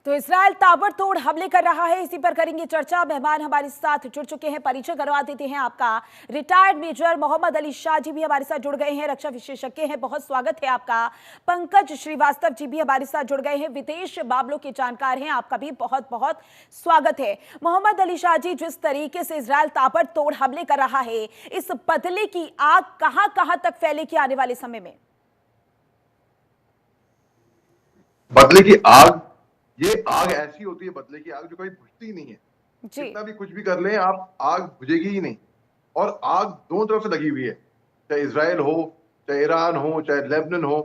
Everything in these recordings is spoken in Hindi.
तो इजराइल ताबड़तोड़ हमले कर रहा है, इसी पर करेंगे चर्चा। मेहमान हमारे साथ जुड़ चुके हैं, परिचय करवा देते हैं आपका। रिटायर्ड मेजर मोहम्मद अली शाह जी भी हमारे साथ जुड़ गए हैं, रक्षा विशेषज्ञ हैं, बहुत स्वागत है आपका। पंकज श्रीवास्तव जी भी हमारे साथ जुड़ गए हैं, विदेश मामलों के जानकार हैं, आपका भी बहुत बहुत स्वागत है। मोहम्मद अली शाह जी, जिस तरीके से इजराइल ताबड़तोड़ हमले कर रहा है, इस बदले की आग कहां कहां तक फैलेगी आने वाले समय में? बदले की आग, ये आग ऐसी होती है, बदले की आग जो कभी बुझती नहीं है। जी। कितना भी कुछ भी कर लें आप, आग बुझेगी ही नहीं। और आग दोनों तरफ से लगी हुई है, चाहे इजराइल हो, चाहे ईरान हो, चाहे लेबनान हो।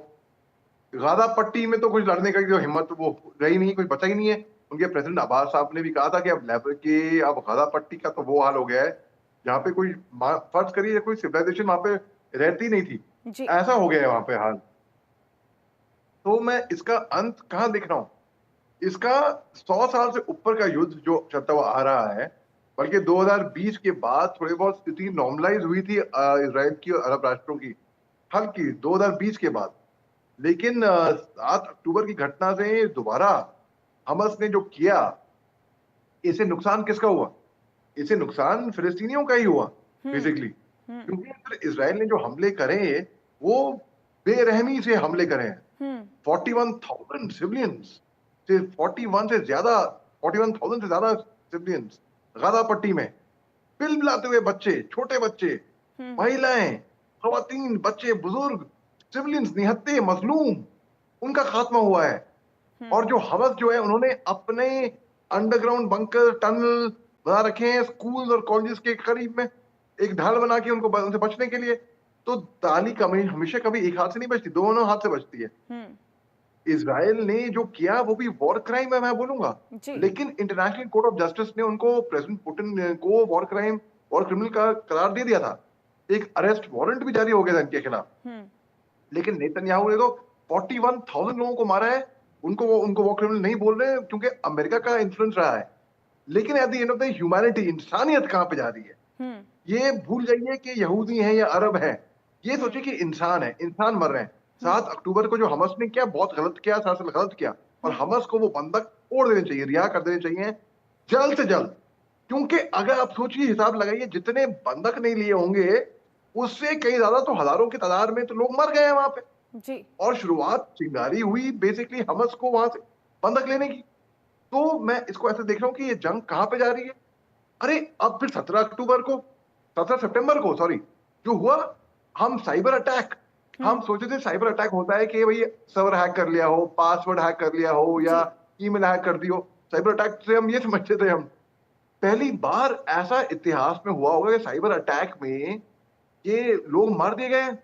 गाजा पट्टी में तो कुछ लड़ने का जो हिम्मत वो रही नहीं, कुछ बचा ही नहीं है। उनके प्रेसिडेंट अब्बास साहब ने भी कहा था कि अब गाजा पट्टी का तो वो हाल हो गया है जहाँ पे कोई फर्ज करिए कोई सिविलाइजेशन वहां पे रहती नहीं थी, जी। ऐसा हो गया है वहां पे हाल। तो मैं इसका अंत कहाँ देख रहा हूँ? इसका 100 साल से ऊपर का युद्ध जो चलता हुआ आ रहा है, बल्कि 2020 के बाद थोड़ी बहुत स्थिति नॉर्मलाइज हुई थी इजराइल की और अरब राष्ट्रों की, हल्की 2020 के बाद। लेकिन 7 अक्टूबर की घटना से दोबारा हमास ने जो किया, इसे नुकसान किसका हुआ? इसे नुकसान फिलिस्तीनियों का ही हुआ हम्म। बेसिकली। हम्म। क्योंकि अगर इजराइल ने जो हमले करे वो बेरहमी से हमले करे हैं। हम्म। 41,000 सिविलियंस से 41 से ज्यादा 41,000 से ज्यादा सिविलियंस गाजा पट्टी में, बिल बिलाते हुए बच्चे, छोटे बच्चे, हम्म। महिलाएं, खवातीन, बच्चे, बुजुर्ग, सिविलियंस, निहत्ते, मजलूम, उनका खात्मा हुआ है। और जो हवस जो है, उन्होंने अपने अंडरग्राउंड बंकर, टनल बना रखे हैं स्कूल और कॉलेजेस के करीब में, एक ढाल बना के उनसे बचने के लिए। तो ताली कभी हमेशा कभी एक हाथ से नहीं बचती, दोनों हाथ से बचती है। हम्म। इजराइल ने जो किया वो भी वॉर क्राइम है, मैं बोलूंगा। जी। लेकिन इंटरनेशनल कोर्ट ऑफ जस्टिस ने उनको, प्रेसिडेंट पुतिन को वॉर क्राइम और क्रिमिनल का करार दे दिया था। एक अरेस्ट वारंट भी जारी हो गया था इनके खिलाफ। हम्म। लेकिन नेतन्याहू ने तो 41,000 लोगों को मारा है। उनको वॉर क्रिमिनल नहीं बोल रहे क्योंकि अमेरिका का इन्फ्लुएंस रहा है। लेकिन at the end of the humanity, इंसानियत कहां पे जा रही है? हम्म। ये भूल जाइए कि यहूदी हैं या अरब हैं। ये हम्म। सोचिए कि इंसान है, इंसान मर रहे हैं। हम्म। 7 अक्टूबर को जो हमास ने किया, बहुत गलत किया, सरासर गलत किया। और हम्म। हमास को वो बंधक तोड़ देने चाहिए, रिहा कर देने चाहिए जल्द से जल्द। क्योंकि अगर आप सोचिए, हिसाब लगाइए, जितने बंधक नहीं लिए होंगे उससे कई ज्यादा, तो हजारों की तादाद में तो लोग मर गए हैं वहां पे। जी। और शुरुआत चिंगारी हुई बेसिकली हमास को वहां से बंधक लेने की। तो मैं इसको ऐसे देख रहा हूं कि ये जंग कहां पे जा रही है। अरे अब फिर 17 अक्टूबर को, 17 सितंबर को, सॉरी, जो हुआ, हम साइबर अटैक, हम हम्म। सोचे थे साइबर अटैक होता है कि भाई सर्वर हैक कर लिया हो, पासवर्ड हैक कर लिया हो, या जी। ईमेल हैक कर दी हो। साइबर अटैक से हम ये समझते थे, हम पहली बार ऐसा इतिहास में हुआ होगा कि साइबर अटैक में ये लोग मार दिए गए हैं।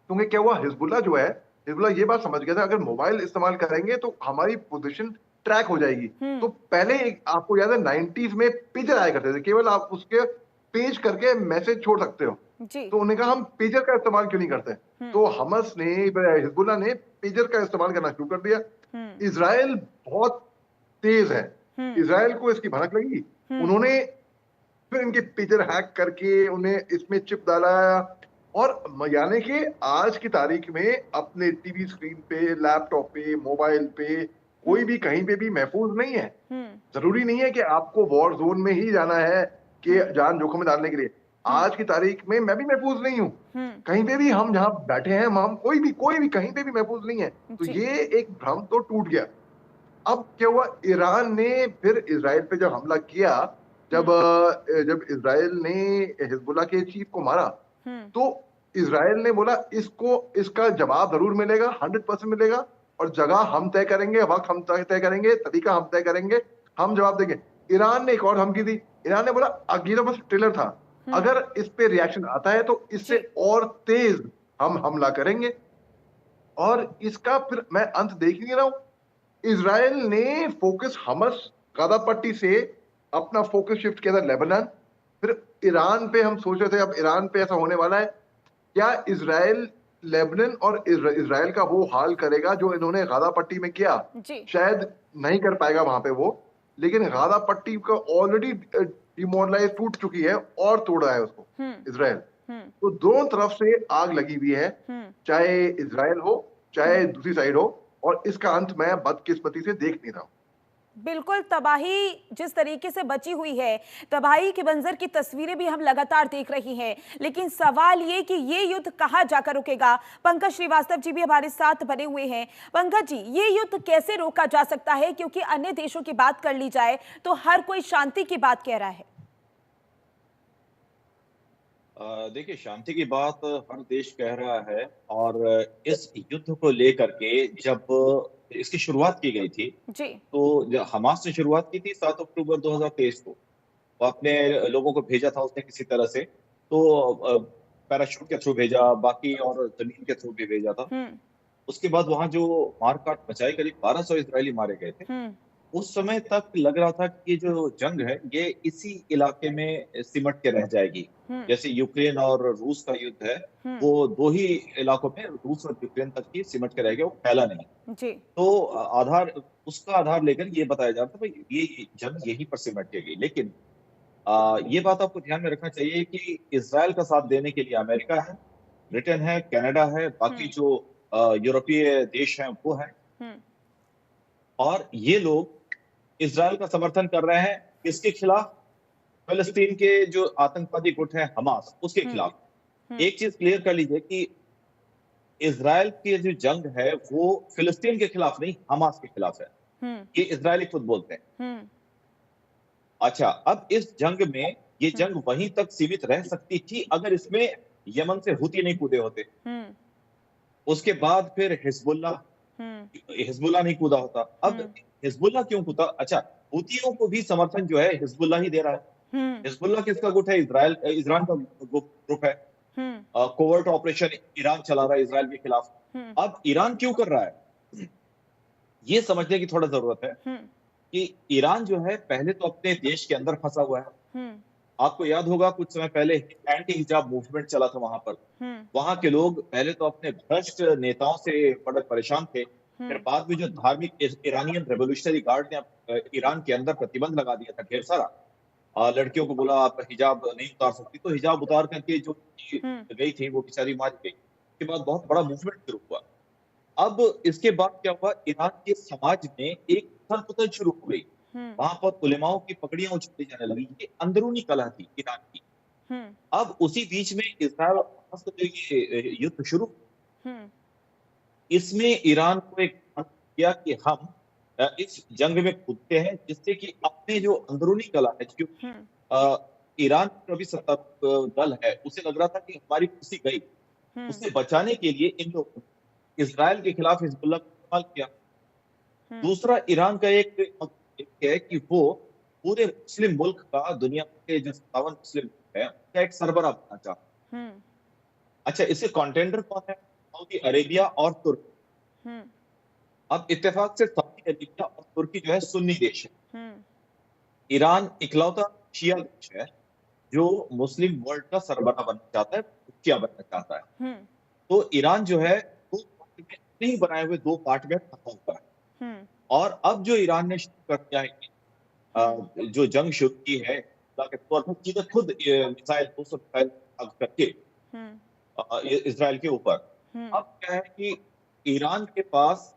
क्योंकि क्या हुआ, हिजबुल्ला जो है, हिजबुल्ला ये बात समझ गया था, अगर मोबाइल इस्तेमाल करेंगे तो हमारी पोजीशन ट्रैक हो जाएगी। तो हम्म। पहले आपको याद है 90s में पेजर आया करते थे, केवल आप उसके पेज करके मैसेज छोड़ सकते हो। जी। तो उन्होंने कहा हम पेजर का इस्तेमाल क्यों नहीं करते? हम्म। तो हमस ने, हिजबुल्ला ने पेजर का इस्तेमाल करना शुरू कर दिया। हम्म। इसराइल बहुत तेज है, हम्म। इसराइल को इसकी भनक लगी। हम्म। उन्होंने फिर इनके पेजर हैक करके उन्हें इसमें चिप डाला। और यानी कि आज की तारीख में अपने टीवी स्क्रीन पे, लैपटॉप पे, मोबाइल पे, कोई हम्म। भी कहीं पे भी महफूज नहीं है। हम्म। जरूरी नहीं है कि आपको वॉर जोन में ही जाना है कि हम्म। जान जोखिम में डालने के लिए। हम्म। आज की तारीख में मैं भी महफूज नहीं हूं। हम्म। कहीं पे भी हम जहां बैठे हैं, हम कोई भी कहीं पे भी महफूज नहीं है। तो जी। ये एक भ्रम तो टूट गया। अब क्या हुआ, ईरान ने फिर इसराइल पे जब हमला किया, जब हम्म। जब इसराइल ने हिजबुल्ला के चीफ को मारा, हम्म। तो इसराइल ने बोला इसको, इसका जवाब जरूर मिलेगा, 100% मिलेगा। और जगह हम तय करेंगे, वक्त हम तय करेंगे, तरीका हम तय करेंगे, हम जवाब देंगे। ईरान ने एक और धमकी दी। ईरान ने बोला, ये तो बस ट्रेलर था, हम्म। अगर इस पे रिएक्शन आता है तो इससे जी। और तेज हम हमला करेंगे। और इसका फिर मैं अंत देख ही नहीं रहा हूं। इसराइल ने फोकस हमस, गाजा पट्टी से अपना फोकस शिफ्ट किया था लेबनान। फिर ईरान पे हम सोच रहे थे, अब ईरान पे ऐसा होने वाला है। क्या इसराइल लेबनान और इसराइल का वो हाल करेगा जो इन्होंने गाजा पट्टी में किया? जी। शायद नहीं कर पाएगा वहां पे वो। लेकिन गाजा पट्टी का ऑलरेडी डिमोरलाइज, टूट चुकी है, और तोड़ा है उसको हम्म। इसराइल। हम्म। तो दोनों तरफ से आग लगी हुई है, हम्म। चाहे इसराइल हो, चाहे हम्म। दूसरी साइड हो। और इसका अंत मैं बदकिस्मती से देख नहीं रहा हूं। बिल्कुल, तबाही जिस तरीके से बची हुई है, तबाही के मंजर की तस्वीरें भी हम लगातार देख रही हैं। लेकिन सवाल ये कि ये युद्ध कहाँ जाकर रुकेगा? पंकज श्रीवास्तव जी भी हमारे साथ बने हुए हैं। पंकज जी, ये युद्ध कैसे रोका जा सकता है? क्योंकि अन्य देशों की बात कर ली जाए तो हर कोई शांति की बात कह रहा है। देखिए, शांति की बात हर देश कह रहा है। और इस युद्ध को लेकर के जब इसकी शुरुआत की गई थी, जी। तो हमास ने शुरुआत की थी 7 अक्टूबर 2023 को। वो अपने लोगों को भेजा था उसने किसी तरह से, तो पैराशूट के थ्रू भेजा, बाकी और जमीन के थ्रू भी भेजा था। हम्म। उसके बाद वहां जो मारकाट मचाई, करीब 1200 इजरायली मारे गए थे। हम्म। उस समय तक लग रहा था कि ये जो जंग है ये इसी इलाके में सिमट के रह जाएगी। हम्म। जैसे यूक्रेन और रूस का युद्ध है, हम्म। वो दो ही इलाकों में, रूस और यूक्रेन तक ही सिमट के रह गया, वो फैला नहीं। जी। तो आधार, उसका आधार लेकर ये बताया जा रहा था भाई ये जंग यहीं पर सिमट के गई। लेकिन ये बात आपको ध्यान में रखना चाहिए कि इसराइल का साथ देने के लिए अमेरिका है, ब्रिटेन है, कनाडा है, बाकी हम्म। जो यूरोपीय देश हैं वो है। हम्म। और ये लोग इसराइल का समर्थन कर रहे हैं किसके खिलाफ? फिलिस्तीन के जो आतंकवादी गुट है हमास, उसके हम्म। खिलाफ। हम्म। एक चीज क्लियर कर लीजिए कि इसराइल की जो जंग है वो फिलिस्तीन के खिलाफ नहीं, हमास के खिलाफ है। हम्म। ये इजरायली खुद बोलते हैं। हम्म। अच्छा, अब इस जंग में, ये हम्म। जंग वहीं तक सीमित रह सकती थी अगर इसमें यमन से हुती नहीं कूदे होते। हम्म। उसके बाद फिर हिजबुल्लाह, हम्म। हिजबुल्लाह नहीं कूदा होता। अब हम्म। हिजबुल्लाह क्यों कूदा? अच्छा, हुतियों को भी समर्थन जो है हिजबुल्लाह ही दे रहा है। हम्म। हिजबुल्लाह किसका गुट है? ईरान का ग्रुप है। हम्म। कोवर्ट ऑपरेशन ईरान चला रहा है इसराइल के खिलाफ। हम्म। अब ईरान क्यों कर रहा है, ये समझने की थोड़ा जरूरत है हम्म। कि ईरान जो है पहले तो अपने देश के अंदर फंसा हुआ है। हम्म। आपको याद होगा कुछ समय पहले एंटी हिजाब मूवमेंट चला था वहां पर। हम्म। वहां के लोग पहले तो अपने भ्रष्ट नेताओं से बड़े परेशान थे। फिर हम्म। बाद में जो धार्मिक ईरानियन रेवोल्यूशनरी गार्ड ने ईरान के अंदर प्रतिबंध लगा दिया था ढेर सारा। लड़कियों को बोला आप हिजाब नहीं उतार सकती, तो हिजाब उतार करके जो हम्म। गई थी वो बेचारी मारी गई। उसके बाद बहुत बड़ा मूवमेंट शुरू हुआ। अब इसके बाद क्या हुआ, ईरान के समाज में एक उथल पुथल शुरू हो गई। हम्म। वहां पर उलेमाओं की पकड़ियां उछाली जाने लगी। ये अंदरूनी कलह थी ईरान की। हम्म। अब उसी बीच में इसराइल और हमास का जो ये युद्ध शुरू, हम्म। इसमें ईरान को एक मन किया कि हम इस जंग में कूदते हैं, जिससे कि अपने जो अंदरूनी कलह है, क्योंकि हम्म। अ, ईरान का जो अभी सत्तारूढ़ दल है उसे लग रहा था कि हमारी कुर्सी गई, हम्म। उसे बचाने के लिए इन लोगों ने इसराइल के खिलाफ हिजबुल्लाह का इस्तेमाल किया। हम्म। दूसरा, ईरान का एक एक है कि वो पूरे मुस्लिम मुल्क का, दुनिया के जो 57 मुस्लिम मुल्क है, उनका एक सरबराह बनना चाहता है। हम्म। अच्छा, इसके कॉन्टेंडर कौन है? सऊदी अरेबिया और तुर्की। हम्म। अब इत्तेफाक से सऊदी अरेबिया और तुर्की जो है सुन्नी देश है। हम्म। ईरान इकलौता शिया देश है जो मुस्लिम वर्ल्ड का सरबराह बनना चाहता है, मुखिया बनना चाहता है। हम्म। तो ईरान जो है दो पार्ट में, अपने ही बनाए हुए दो पार्ट में फंसा हुआ है। हम्म। और अब जो ईरान ने शुरू कर दिया है कि जो जंग शुरू की है के तौर पर, सीधे खुद मिसाइल, 200 मिसाइल दाग करके हम्म। इसराइल के ऊपर। हम्म। अब क्या है कि ईरान के पास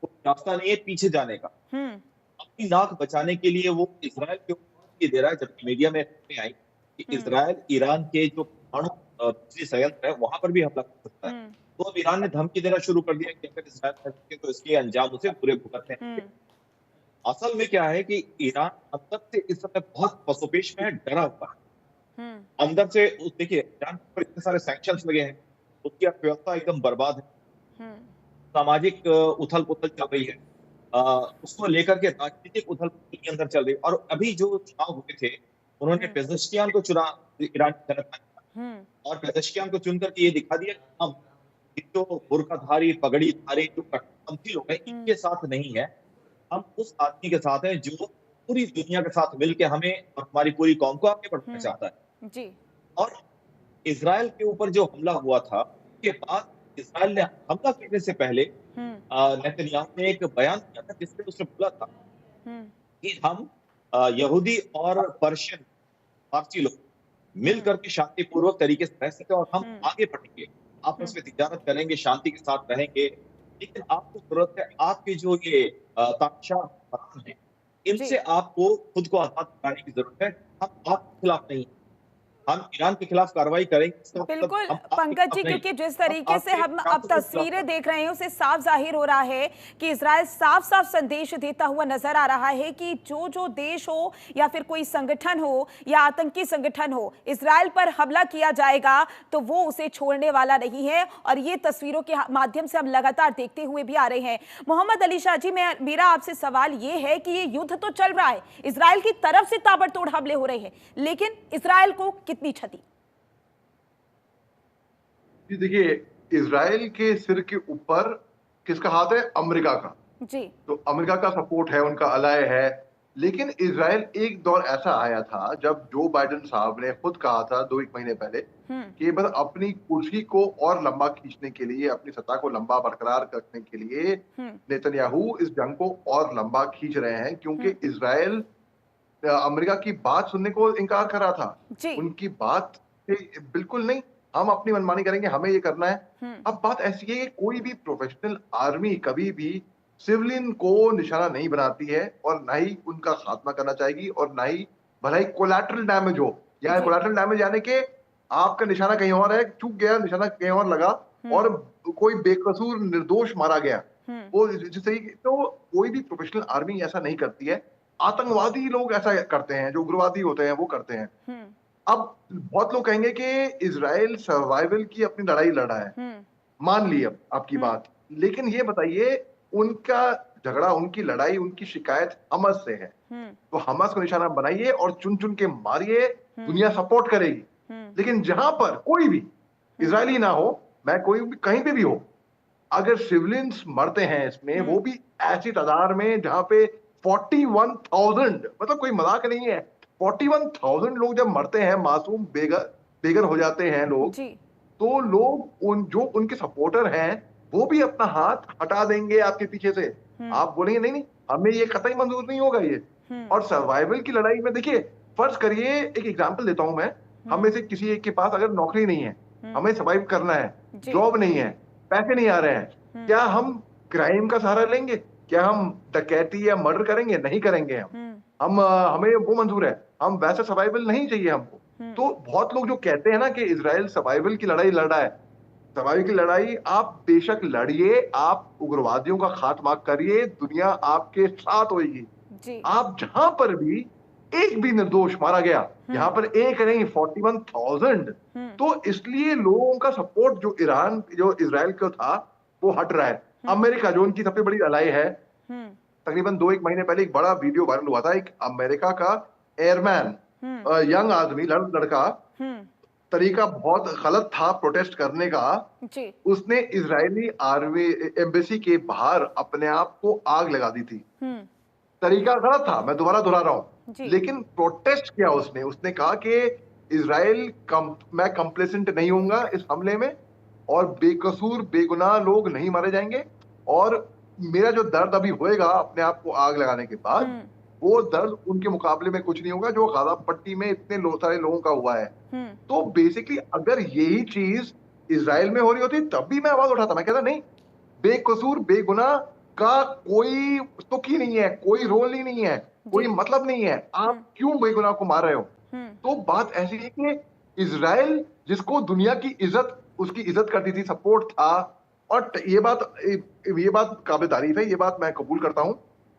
कोई रास्ता नहीं है पीछे जाने का। हम्म। अपनी नाक बचाने के लिए वो इसराइल के ऊपर ये दे रहा है, जबकि मीडिया में खबरें आई कि हम्म। इसराइल ईरान के जो परमाणु बिजली संयंत्र है वहां पर भी हमला कर सकता है। हम्म। तो अब ईरान ने धमकी देना शुरू कर दिया कि अगर इसराइल कर सके तो इसके अंजाम उसे पूरे भुगतने होंगे। हम्म। असल में क्या है कि ईरान अंदर से इस समय बहुत पसोपेश में है, डरा हुआ है। हम्म। अंदर से देखिए, ईरान पर इतने सारे सैंक्शंस लगे हैं, उसकी अर्थव्यवस्था एकदम बर्बाद है, हम्म। सामाजिक उथल पुथल चल रही है। अ, उसको लेकर के राजनीतिक उथल पुथल के अंदर चल रही है। और अभी जो चुनाव हुए थे, उन्होंने हम्म। पेजेश्कियान को चुना, ईरान की जनता ने। हम्म। और पेजेश्कियान को चुन करके ये दिखा दिया कि हम ये जो बुर्काधारी, पगड़ीधारी जो कट्टरपंथी लोग हैं, हम्म। इनके साथ नहीं है। हम उस आदमी के साथ हैं जो पूरी दुनिया के साथ मिलकर हमें और हमारी पूरी कौम को आगे बढ़ाना चाहता है। जी। और इसराइल के ऊपर जो हमला हुआ था, उसके बाद इसराइल ने हमला करने से पहले हम्म। नेतन्याहू ने एक बयान दिया था जिसमें उसने बोला था हम्म। कि हम यहूदी और पर्शियन, पारसी लोग मिल हम्म। करके शांतिपूर्वक तरीके से रह सके और हम हम्म। आगे बढ़ेंगे, आपस हम्म। में तिजारत करेंगे, शांति के साथ रहेंगे। लेकिन आपको जरूरत है, आपकी जो ये तानाशाह हुक्मरान है, जी। इनसे आपको खुद को आजाद कराने की जरूरत है। हम आपके खिलाफ नहीं, हम ईरान के खिलाफ कार्रवाई करेंगे, इसका मतलब बिल्कुल हम आपके पंकज खिलाफ जी, नहीं, क्योंकि जिस हम तरीके से आपके हम अब शासकों के खिलाफ तस्वीरें लड़ेंगे। देख रहे हैं उससे साफ जाहिर हो रहा है कि इजराइल साफ साफ संदेश देता हुआ नजर आ रहा है कि जो जो देश हो या फिर कोई संगठन हो या आतंकी संगठन हो, इजराइल पर हमला किया जाएगा तो वो उसे छोड़ने वाला नहीं है। और ये तस्वीरों के माध्यम से हम लगातार देखते हुए भी आ रहे हैं। मोहम्मद अली शाह जी, मेरा आपसे सवाल ये है कि ये युद्ध तो चल रहा है, इजराइल की तरफ से ताबड़तोड़ हमले हो रहे हैं, लेकिन इजराइल को कितनी क्षति? जी देखिए, इजराइल के सिर के ऊपर किसका हाथ है? अमेरिका का। जी। तो अमेरिका का सपोर्ट है, उनका अलाय है। लेकिन इजराइल एक दौर ऐसा आया था जब जो बाइडेन साहब ने खुद कहा था 2 एक महीने पहले हम्म। कि बस अपनी कुर्सी को और लंबा खींचने के लिए, अपनी सत्ता को लंबा बरकरार रखने के लिए हम्म। नेतन्याहू इस जंग को और लंबा खींच रहे हैं, क्योंकि हम्म। इजराइल अमेरिका की बात सुनने को इनकार कर रहा था। जी। उनकी बात से बिल्कुल नहीं, हम अपनी मनमानी करेंगे, हमें ये करना है। हम्म। अब बात ऐसी है कि कोई भी प्रोफेशनल आर्मी कभी भी सिविलियन को निशाना नहीं बनाती है और ना ही उनका खात्मा करना चाहेगी, और ना ही भला ही कोलैटरल डैमेज हो, या जी। कोलैटरल डैमेज यानी कि आपका निशाना कहीं और है, चूक गया, निशाना कहीं और लगा और कोई बेकसूर निर्दोष मारा गया। हम्म। वो जैसे तो कोई भी प्रोफेशनल आर्मी ऐसा नहीं करती है। आतंकवादी लोग ऐसा करते हैं, जो उग्रवादी होते हैं वो करते हैं। हम्म। अब बहुत लोग कहेंगे कि इजराइल सर्वाइवल की अपनी लड़ाई लड़ा है। हम्म। मान ली अब आपकी हम्म। बात, लेकिन ये बताइए, उनका झगड़ा, उनकी लड़ाई, उनकी शिकायत हमास से है। हम्म। तो हमास को निशाना बनाइए और चुन चुन के मारिए, हम्म। दुनिया सपोर्ट करेगी। हम्म। लेकिन जहां पर कोई भी इजरायली ना हो, मैं कोई भी कहीं पे भी हो, अगर सिविलियंस मरते हैं इसमें, वो भी ऐसी तादाद में जहां पे 41,000, मतलब कोई मजाक नहीं है, 41,000 लोग जब मरते हैं, मासूम बेघर बेघर हो जाते हैं लोग, जी। तो लोग जो उनके सपोर्टर हैं वो भी अपना हाथ हटा देंगे आपके पीछे से। आप बोलेंगे नहीं नहीं, हमें ये कतई मंजूर नहीं होगा ये। और सर्वाइवल की लड़ाई में देखिए, फर्ज करिए, एक एग्जांपल देता हूं मैं, हम में से किसी एक के पास अगर नौकरी नहीं है, हमें सर्वाइव करना है, जी। जॉब नहीं है, पैसे नहीं आ रहे हैं, क्या हम क्राइम का सहारा लेंगे? क्या हम डकैती या मर्डर करेंगे? नहीं करेंगे हम हमें वो मंजूर है, हम वैसा सर्वाइवल नहीं चाहिए हमको। तो बहुत लोग जो कहते हैं ना कि इजराइल सर्वाइवल की लड़ाई लड़ रहा है, सर्वाइवल की लड़ाई आप बेशक लड़िए, आप उग्रवादियों का खात्मा करिए, दुनिया आपके साथ होगी। जी। आप जहां पर भी एक भी निर्दोष मारा गया, यहाँ पर एक नहीं, 41,000। तो इसलिए लोगों का सपोर्ट जो ईरान, जो इजराइल को था, वो हट रहा है। अमेरिका जो उनकी सबसे बड़ी अलाई है, तकरीबन 2 एक महीने पहले एक बड़ा वीडियो वायरल हुआ था, एक अमेरिका का एयरमैन, यंग आदमी, लड़का, तरीका बहुत गलत था प्रोटेस्ट करने का। जी। उसने इजरायली आर्मी एम्बेसी के बाहर अपने आप को आग लगा दी थी। तरीका गलत था, मैं दोबारा दोहरा रहा हूं, जी। लेकिन प्रोटेस्ट किया उसने। उसने कहा कि इजराइल मैं कंप्लेसेंट नहीं होऊंगा इस हमले में, और बेकसूर बेगुनाह लोग नहीं मारे जाएंगे, और मेरा जो दर्द अभी होएगा अपने आप को आग लगाने के बाद, वो दर्द उनके मुकाबले में कुछ नहीं होगा जो गाजा पट्टी में इतने सारे लोगों का हुआ है। तो बेसिकली अगर यही चीज इजराइल में हो रही होती तब भी मैं आवाज उठाता, मैं कहता नहीं, बेकसूर बेगुनाह का कोई तुक ही नहीं है, कोई रोल ही नहीं है, कोई मतलब नहीं है, आप क्यों बेगुनाह को मार रहे हो? तो बात ऐसी है कि इजराइल, जिसको दुनिया की इज्जत, उसकी इज्जत करती थी, सपोर्ट था, और ये बात काबिल तारीफ है, ये बात मैं कबूल करता हूं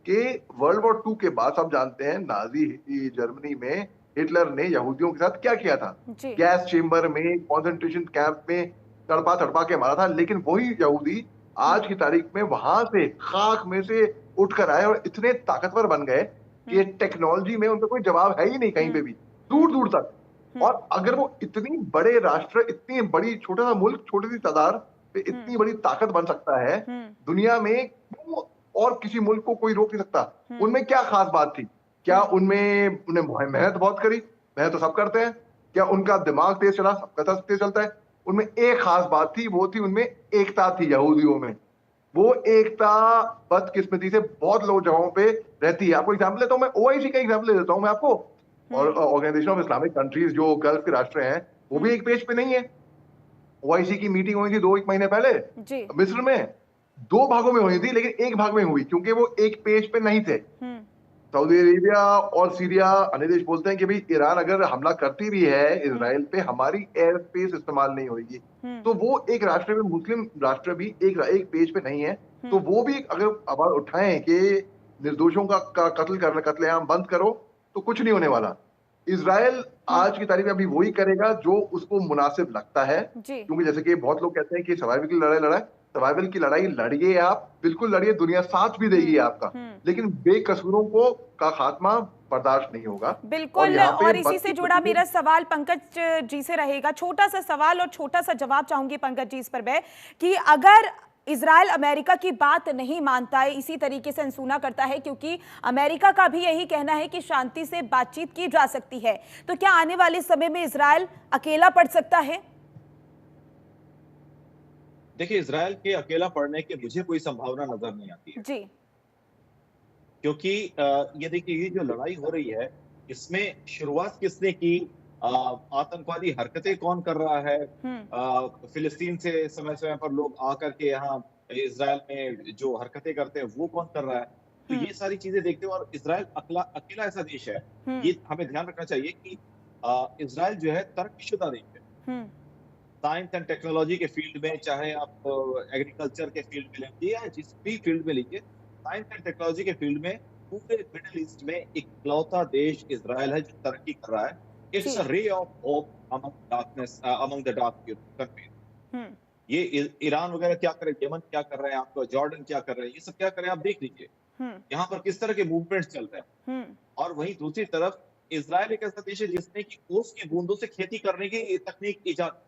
कि वर्ल्ड वॉर 2 के बाद सब जानते हैं नाजी जर्मनी में हिटलर ने यहूदियों के साथ क्या किया था। जी। गैस चेम्बर में, कंसंट्रेशन कैंप में तड़पा तड़पा के मारा था। लेकिन वही यहूदी आज की तारीख में वहां से, खाक में से उठकर आए और इतने ताकतवर बन गए कि टेक्नोलॉजी में उनका कोई जवाब है ही नहीं कहीं पे भी, दूर दूर तक। और अगर वो इतनी बड़े राष्ट्र, इतनी बड़ी, छोटा सा मुल्क, छोटी सी तादाद पे इतनी बड़ी ताकत बन सकता है दुनिया में, क्यों और किसी मुल्क को कोई रोक नहीं सकता? उनमें क्या खास बात थी? क्या उनमें उन्हें मेहनत बहुत करी? मेहनत तो सब करते हैं। क्या उनका दिमाग तेज चला? सबका तेज चलता है। उनमें एक खास बात थी, वो थी उनमें एकता थी, यहूदियों में। वो एकता बदकिस्मती से बहुत लोग जगहों पे रहती है। आपको एग्जाम्पल देता हूं मैं, ओआईसी का एग्जाम्पल दे देता हूं मैं आपको। और ऑर्गेनाइजेशन ऑफ इस्लामिक कंट्रीज, जो गल्फ के राष्ट्र हैं, वो भी एक पेज पे नहीं है। ओआईसी की मीटिंग हुई थी 2 एक महीने पहले जी। मिस्र में, 2 भागों में हुई थी, लेकिन एक भाग में हुई क्योंकि वो एक पेज पे नहीं थे। सऊदी अरेबिया और सीरिया अन्य देश बोलते हैं कि भाई ईरान अगर हमला करती भी है इसराइल पे, हमारी एयर स्पेस इस्तेमाल नहीं होगी। तो वो एक राष्ट्र में, मुस्लिम राष्ट्र भी एक पेज पे नहीं है, तो वो भी अगर आवाज उठाएं कि निर्दोषों का कत्लेआम बंद करो, तो कुछ नहीं होने वाला। इसराइल आज की तारीख में अभी वही करेगा जो उसको मुनासिब लगता है, जी क्योंकि जैसे कि बहुत लोग कहते हैं कि सर्वाइवल की लड़ाई लड़ा, सर्वाइवल की लड़ाई लड़िए, आप बिल्कुल लड़िए, दुनिया साथ भी देगी आपका, लेकिन बेकसूरों को का खात्मा बर्दाश्त नहीं होगा। और बिल्कुल, यहाँ पे और इसी से जुड़ा मेरा सवाल पंकज जी से रहेगा, छोटा सा सवाल और छोटा सा जवाब चाहूंगी पंकज जी इस पर मैं, कि अगर इजराइल अमेरिका की बात नहीं मानता है, इसी तरीके से अनसुना करता है, क्योंकि अमेरिका का भी यही कहना है कि शांति से बातचीत की जा सकती है, तो क्या आने वाले समय में इजराइल अकेला पड़ सकता है? देखिए, इजराइल के अकेला पड़ने की मुझे कोई संभावना नजर नहीं आती है, जी क्योंकि ये देखिए, ये जो लड़ाई हो रही है, इसमें शुरुआत किसने की? आतंकवादी हरकतें कौन कर रहा है? फिलिस्तीन से समय समय पर लोग आकर के यहाँ इजराइल में जो हरकतें करते हैं, वो कौन कर रहा है? तो ये सारी चीजें देखते हुए, और इजराइल अकेला ऐसा देश है, ये हमें ध्यान रखना चाहिए कि इजराइल जो है तरक्कीशुदा देश है। साइंस एंड टेक्नोलॉजी के फील्ड में, चाहे आप एग्रीकल्चर के फील्ड में लीजिए या जिस भी फील्ड में लीजिए, साइंस एंड टेक्नोलॉजी के फील्ड में पूरे मिडिल ईस्ट में इकलौता देश इजराइल है जो तरक्की कर रहा है। It's a ray of hope among the dark countries. ये ईरान वगैरह क्या करे, यमन क्या कर रहे हैं, आपको जॉर्डन क्या कर रहे हैं, ये सब क्या कर रहे हैं आप देख लीजिए, यहाँ पर किस तरह के मूवमेंट्स चल रहे हैं। और वहीं दूसरी तरफ इजराइल एक ऐसा देश है जिसने की ओस की बूंदों से खेती करने की तकनीक इजाद,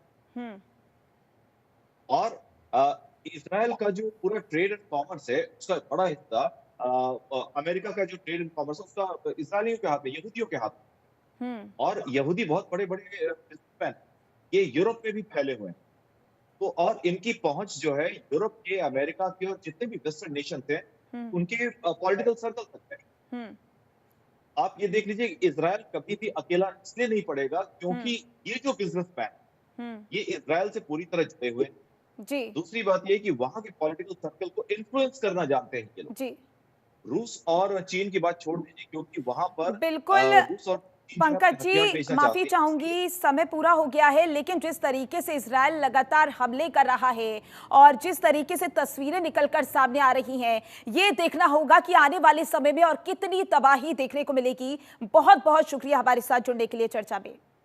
और इजराइल का जो पूरा ट्रेड एंड कॉमर्स है, उसका बड़ा हिस्सा अमेरिका का जो ट्रेड एंड कॉमर्स है, उसका इजरायलियों के हाथ में, यहूदियों के हाथ में। और यहूदी बहुत बड़े बड़े बिजनेसमैन, ये यूरोप में भी फैले हुए हैं। तो और इनकी पहुंच जो है यूरोप के, अमेरिका के और जितने भी वेस्टर्न नेशन थे, उनके पॉलिटिकल सर्कल तक है। आप ये देख लीजिए, इजराइल कभी भी अकेला इसलिए नहीं पड़ेगा क्योंकि ये जो बिजनेसमैन, ये इजराइल से पूरी तरह जुड़े हुए। जी दूसरी बात ये कि वहां के पॉलिटिकल सर्कल को इन्फ्लुएंस करना जानते हैं ये लोग। जी रूस और चीन की बात छोड़ दीजिए, क्योंकि वहां पर बिल्कुल रूस और चीन जो है पंकज अपने हथियार जी, बेचना माफी चाहते हैं, चाहूंगी, समय पूरा हो गया है, लेकिन जिस तरीके से इजराइल लगातार हमले कर रहा है और जिस तरीके से तस्वीरें निकलकर सामने आ रही हैं, ये देखना होगा कि आने वाले समय में और कितनी तबाही देखने को मिलेगी। बहुत बहुत शुक्रिया हमारे साथ जुड़ने के लिए चर्चा में।